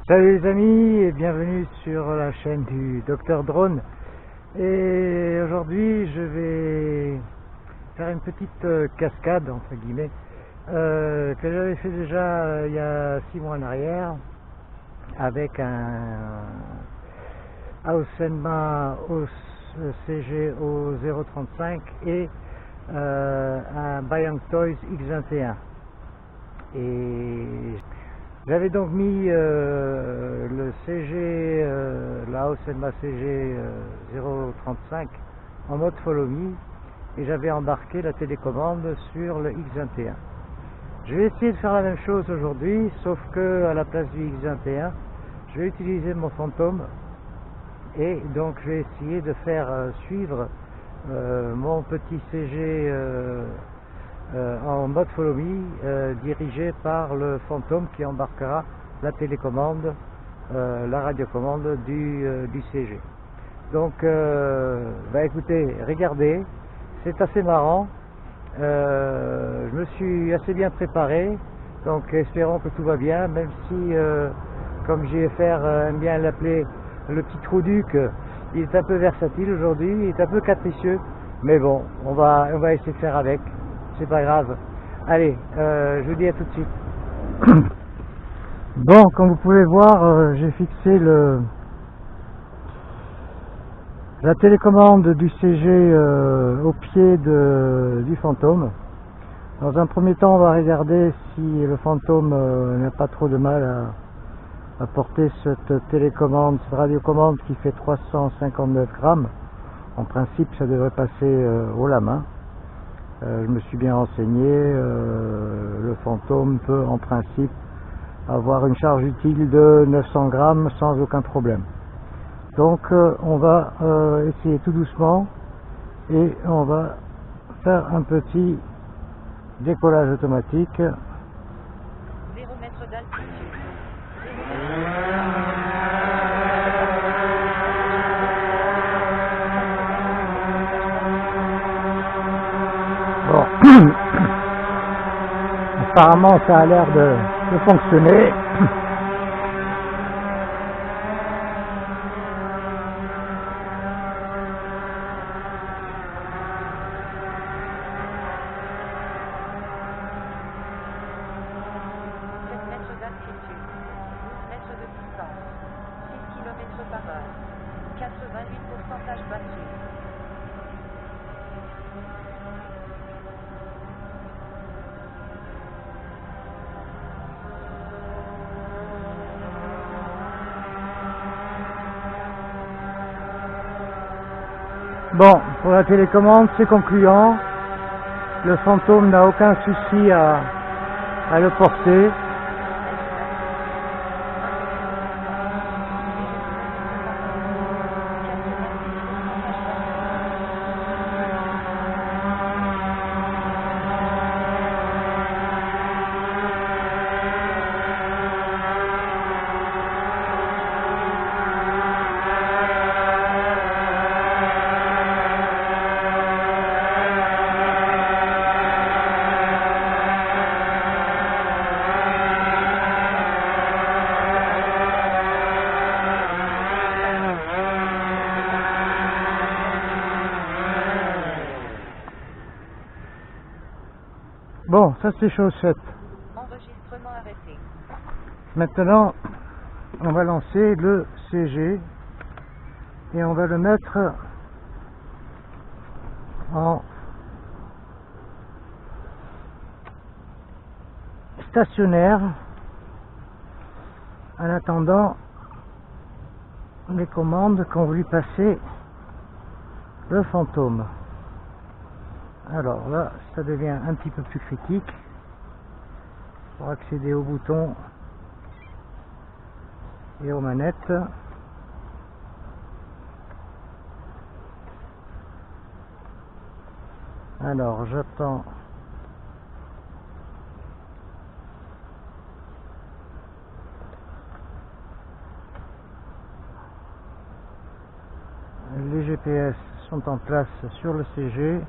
Salut les amis et bienvenue sur la chaîne du Docteur Drone. Et aujourd'hui je vais faire une petite cascade entre guillemets que j'avais fait déjà il y a 6 mois en arrière avec un Ausenma CG au 035 et un Bayang Toys X21. Et j'avais donc mis le CG, la Ausenma CG 035 en mode Follow Me et j'avais embarqué la télécommande sur le X21. Je vais essayer de faire la même chose aujourd'hui, sauf que à la place du X21, je vais utiliser mon fantôme et donc je vais essayer de faire suivre mon petit CG en mode Follow Me, dirigé par le fantôme qui embarquera la télécommande, la radiocommande du CG. Donc, écoutez, regardez, c'est assez marrant. Je me suis assez bien préparé, donc espérons que tout va bien, même si, comme JFR aime bien l'appeler, le petit trou-duc, il est un peu versatile aujourd'hui, il est un peu capricieux, mais bon, on va essayer de faire avec. C'est pas grave. Allez, je vous dis à tout de suite. Bon, comme vous pouvez voir, j'ai fixé la télécommande du CG au pied du fantôme. Dans un premier temps, on va regarder si le fantôme n'a pas trop de mal à porter cette télécommande, cette radiocommande qui fait 359 grammes. En principe, ça devrait passer haut la main. Je me suis bien renseigné, le fantôme peut en principe avoir une charge utile de 900 grammes sans aucun problème. Donc on va essayer tout doucement et on va faire un petit décollage automatique. 0 mètres d'altitude. Bon, apparemment ça a l'air de fonctionner. Bon, pour la télécommande, c'est concluant. Le fantôme n'a aucun souci à le porter. Bon, ça c'est chose faite. Enregistrement arrêté. Maintenant, on va lancer le CG et on va le mettre en stationnaire en attendant les commandes qu'on veut lui passer le fantôme. Alors là, ça devient un petit peu plus critique pour accéder au bouton et aux manettes. Alors j'attends les GPS sont en place sur le CG.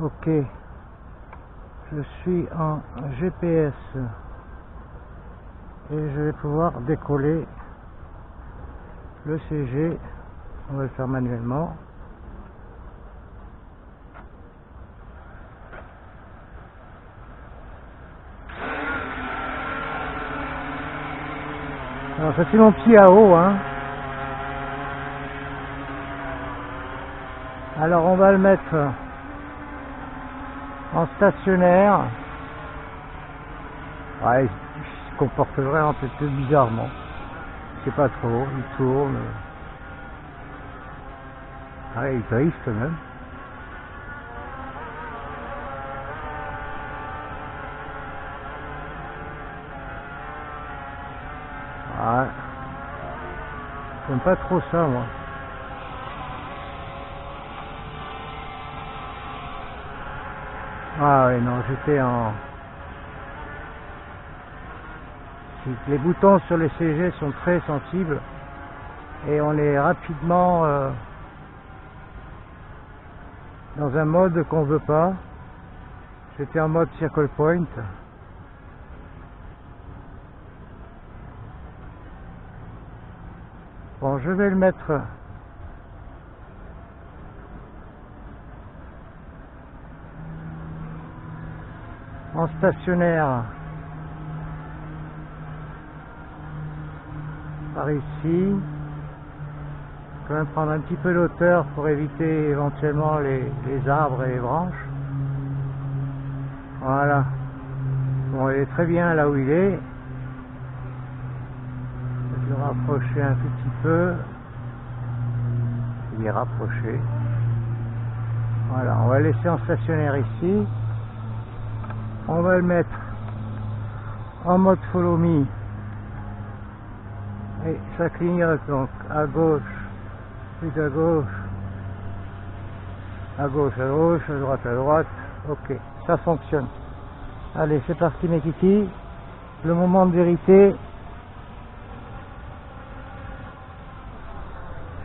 Ok, je suis en GPS et je vais pouvoir décoller le CG. On va le faire manuellement. Alors ça c'est mon petit AO, hein. Alors on va le mettre en stationnaire. Ouais, il se comporte vraiment un peu bizarrement. Je sais pas trop, il tourne. Ouais, il drift quand même. Ouais. J'aime pas trop ça, moi. Ah ouais, non, j'étais en... Les boutons sur les CG sont très sensibles et on est rapidement dans un mode qu'on veut pas. J'étais en mode circle point. Bon, je vais le mettre en stationnaire par ici. Quand même prendre un petit peu d'hauteur pour éviter éventuellement les arbres et les branches. Voilà. Bon, il est très bien là où il est. Je vais le rapprocher un tout petit peu. Il est rapproché. Voilà, on va le laisser en stationnaire ici. On va le mettre en mode follow me. Et ça clignote donc à gauche, puis à gauche, à gauche, à gauche, à droite, à droite. Ok, ça fonctionne. Allez, c'est parti mes kikis. Le moment de vérité.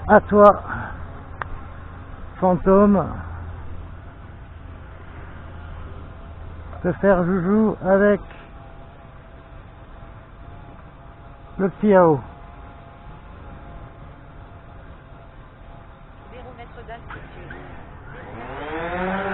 À toi, fantôme, de faire joujou avec le petit AO. 0 mètres d'altitude. 0 mètres.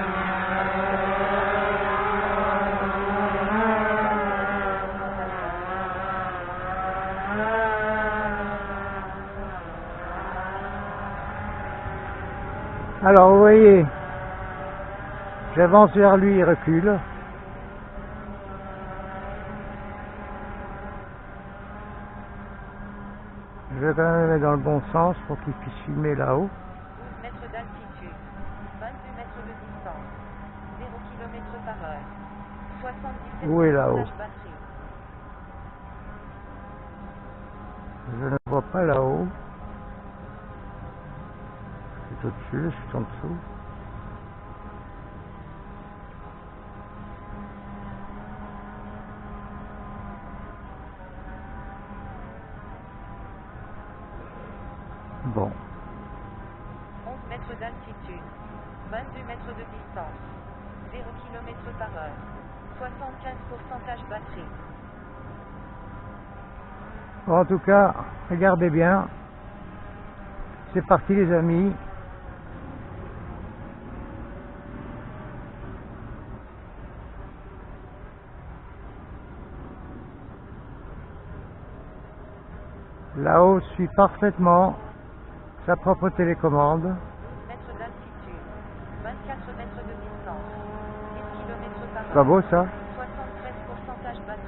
Alors vous voyez, j'avance vers lui, il recule. Je vais quand même le mettre dans le bon sens pour qu'il puisse filmer là-haut. 12 mètres d'altitude. 22 mètres de distance. 0 km par heure. 77 Où est là-haut? batterie. Je ne vois pas là-haut. Je suis au-dessus, je suis en dessous. Bon. 11 mètres d'altitude. 22 mètres de distance. 0 km par heure. 75% batterie. Bon, en tout cas, regardez bien. C'est parti les amis. Là-haut suit parfaitement sa propre télécommande. 12 mètres d'altitude. 24 mètres de distance. 10 km par heure. Pas beau ça? 73% batterie.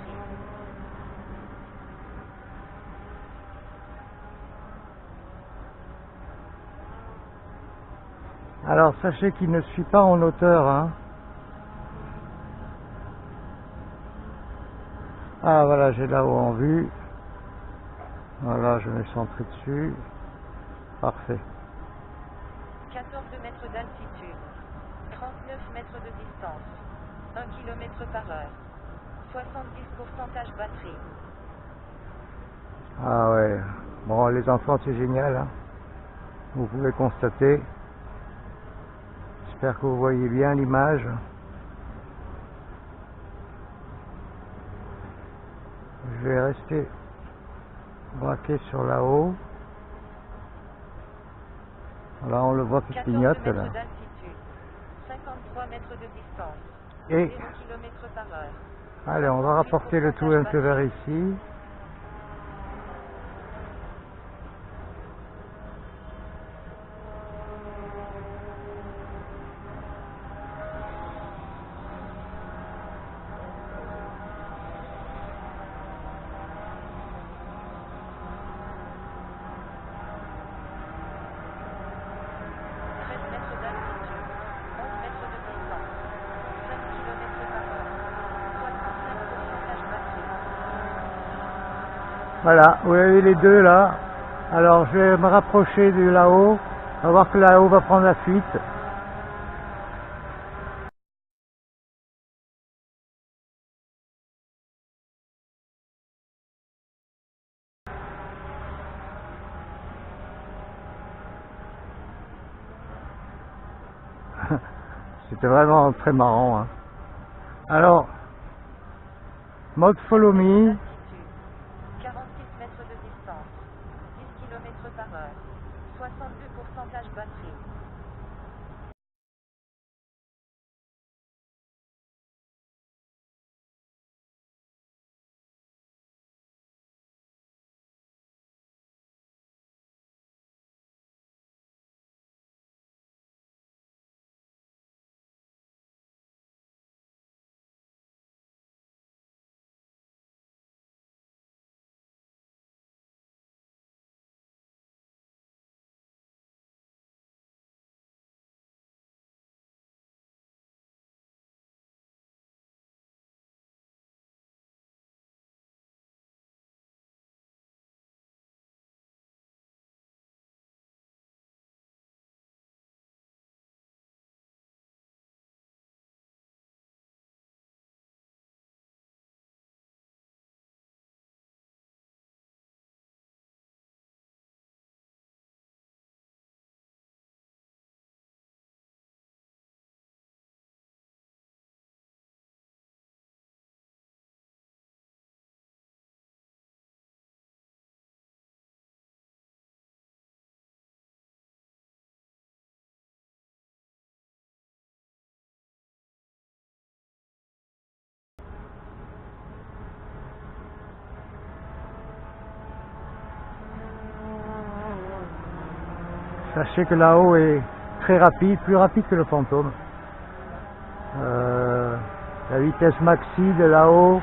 Alors sachez qu'il ne suit pas en hauteur, hein. Ah voilà, j'ai là-haut en vue. Voilà, je vais centrer dessus. Parfait. 14 mètres d'altitude. 39 mètres de distance. 1 km par heure. 70% batterie. Ah ouais. Bon, les enfants, c'est génial, hein. Vous pouvez constater. J'espère que vous voyez bien l'image. Je vais rester braqué sur là-haut. Là, on le voit qui 14 clignote mètres là. d'altitude, 53 mètres de distance, Et 0 km par heure. allez, on va rapporter le tout un peu vers ici. Voilà, vous avez les deux là. Alors je vais me rapprocher de là-haut. On va voir que là-haut va prendre la fuite. C'était vraiment très marrant. Hein. Alors, mode follow me. 46 mètres de distance, 10 km par heure, 62% batterie. Sachez que là-haut est très rapide, plus rapide que le fantôme. La vitesse maxi de là-haut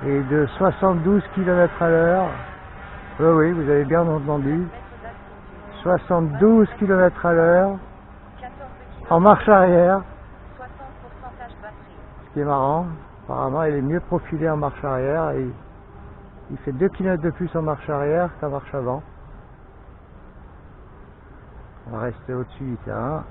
est de 72 km à l'heure. Oui, vous avez bien entendu. 72 km à l'heure en marche arrière. 60% batterie. Ce qui est marrant, apparemment il est mieux profilé en marche arrière et il fait 2 km de plus en marche arrière qu'en marche avant. On va rester au-dessus du terrain.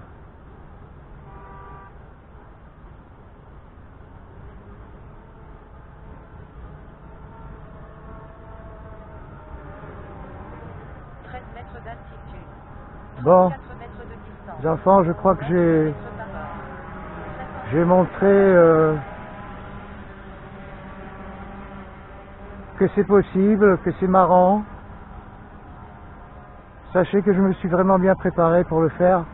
Bon, les enfants, je crois que j'ai montré que c'est possible, que c'est marrant. Sachez que je me suis vraiment bien préparé pour le faire.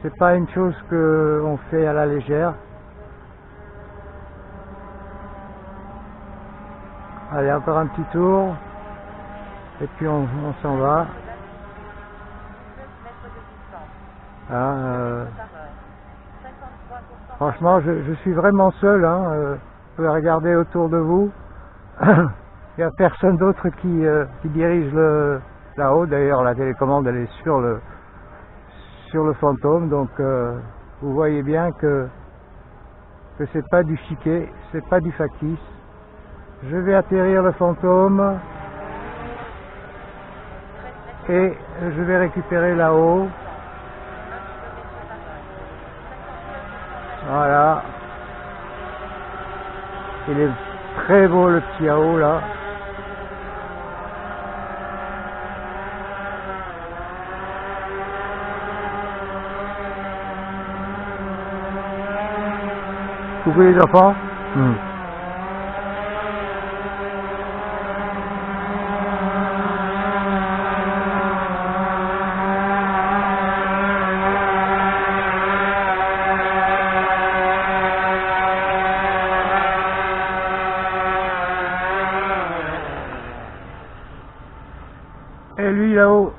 C'est pas une chose qu'on fait à la légère. Allez, encore un petit tour. Et puis on s'en va. Hein, franchement, je suis vraiment seul. Hein, vous pouvez regarder autour de vous. Il n'y a personne d'autre qui dirige là-haut. D'ailleurs, la télécommande elle est sur le fantôme. Donc, vous voyez bien que c'est pas du chiquet, c'est pas du factice. Je vais atterrir le fantôme et je vais récupérer là-haut. Voilà. Il est très beau le petit Yao là. Coucou les enfants. Et lui là-haut,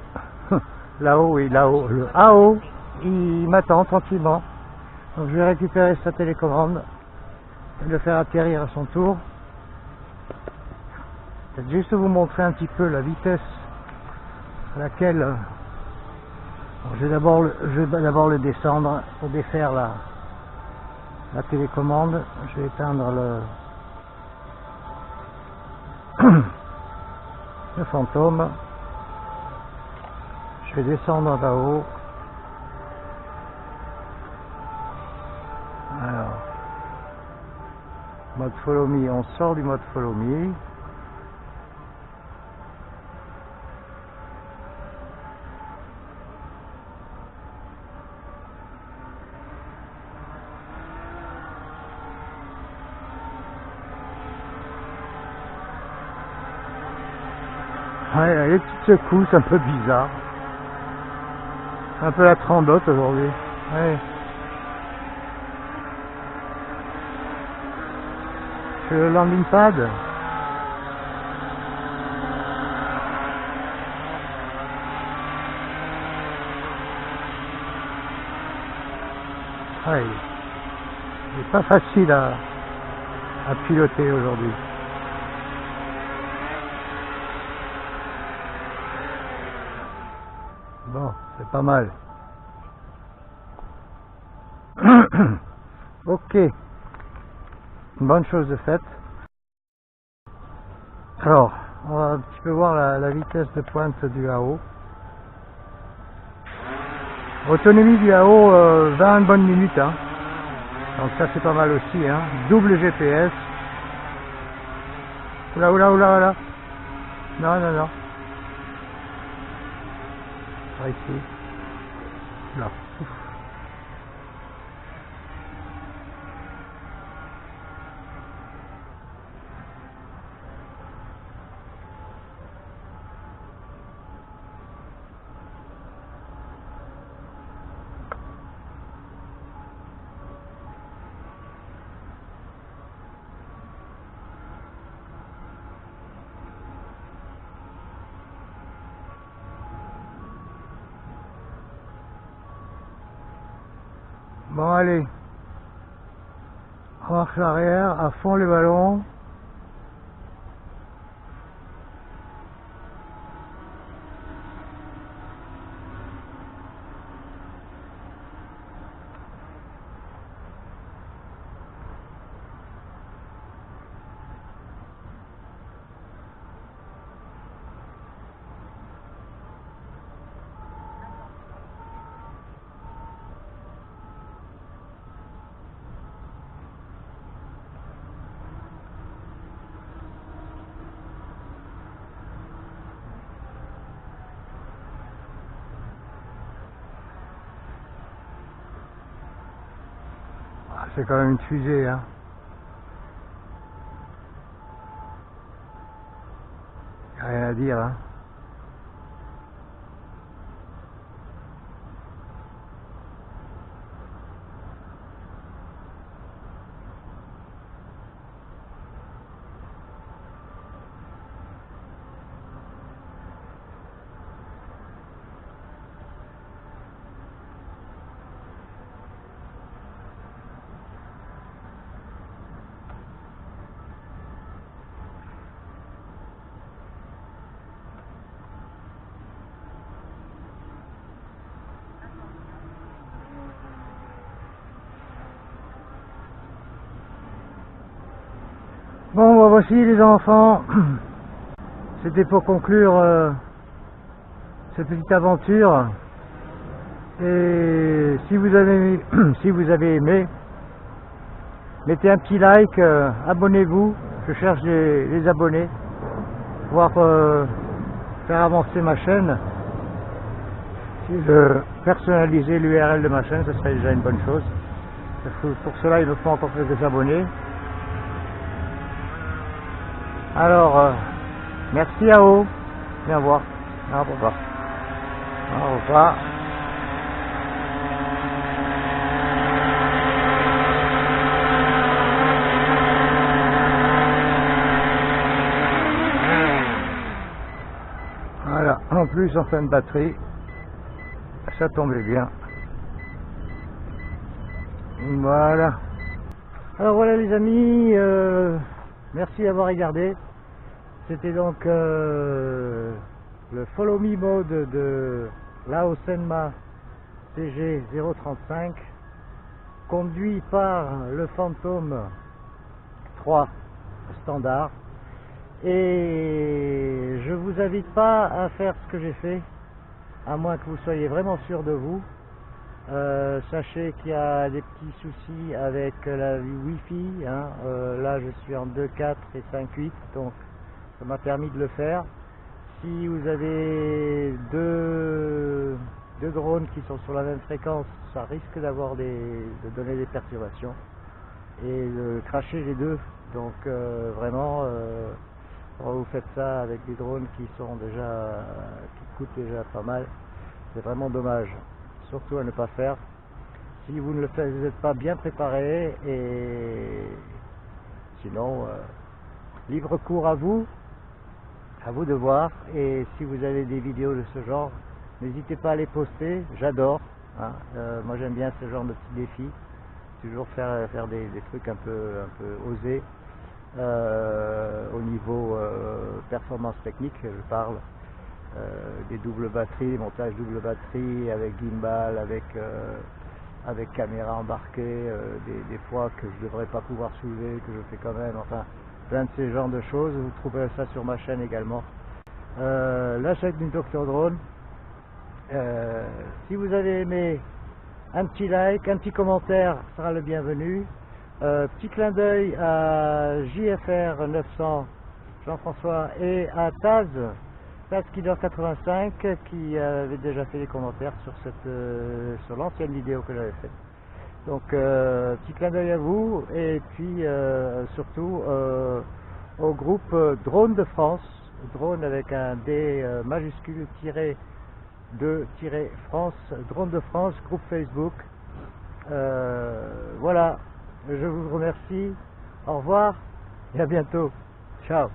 là-haut, oui, là-haut, le AO, il m'attend tranquillement. Donc je vais récupérer sa télécommande et le faire atterrir à son tour. Peut-être juste vous montrer un petit peu la vitesse à laquelle je vais d'abord le descendre pour défaire la télécommande. Je vais éteindre le fantôme. Je vais descendre là-haut. Alors, mode follow me, on sort du mode follow me. Ouais, les petites secousses un peu bizarres. Un peu la tremblote aujourd'hui. Ouais. Je fais le landing pad. Ouais. C'est pas facile à piloter aujourd'hui. Bon, c'est pas mal. Ok. Une bonne chose de faite. Alors, on va un petit peu voir la vitesse de pointe du AO. Autonomie du AO, 20 bonnes minutes. Hein. Donc ça c'est pas mal aussi. Hein. Double GPS. Oula, oula, oula, oula. Non, non, non. Par ici. Là. Ouf. Bon allez, marche arrière, à fond les ballons. C'est quand même une fusée, hein. Y a rien à dire, hein. Bon, bah voici les enfants, c'était pour conclure cette petite aventure. Et si vous avez si vous avez aimé, mettez un petit like, abonnez-vous, je cherche les abonnés, pouvoir faire avancer ma chaîne. Si je personnalisais l'URL de ma chaîne, ce serait déjà une bonne chose. Pour cela, il me faut encore quelques abonnés. Alors, merci à vous. Viens voir. Au revoir. Au revoir. Voilà. En plus en fin de batterie, ça tombait bien. Voilà. Alors voilà les amis, merci d'avoir regardé. C'était donc le Follow Me Mode de Lao Senma CG035, conduit par le Phantom 3 standard. Et je vous invite pas à faire ce que j'ai fait, à moins que vous soyez vraiment sûr de vous. Sachez qu'il y a des petits soucis avec la Wi-Fi, hein. Là je suis en 2.4 et 5.8, donc ça m'a permis de le faire. Si vous avez deux drones qui sont sur la même fréquence, ça risque de donner des perturbations et de cracher les deux. Donc vraiment, quand vous faites ça avec des drones qui coûtent déjà pas mal, c'est vraiment dommage. Surtout à ne pas faire si vous n'êtes pas bien préparé, et sinon libre cours à vous de voir. Et si vous avez des vidéos de ce genre, n'hésitez pas à les poster, j'adore, hein. Moi j'aime bien ce genre de petits défis, toujours faire des trucs un peu osés au niveau performance technique, je parle. Des doubles batteries, montage double batterie avec gimbal, avec caméra embarquée, des fois que je ne devrais pas pouvoir soulever, que je fais quand même, enfin plein de ces genres de choses. Vous trouverez ça sur ma chaîne également, la chaîne du Dr Drone. Si vous avez aimé, un petit like, un petit commentaire sera le bienvenu. Petit clin d'œil à JFR 900 Jean-François et à Taz Killer 85 qui avait déjà fait des commentaires sur l'ancienne vidéo que j'avais faite. Donc petit clin d'œil à vous, et puis surtout au groupe Drone de France, drone avec un D majuscule -France, Drone de France, groupe Facebook. Voilà, je vous remercie, au revoir et à bientôt, ciao.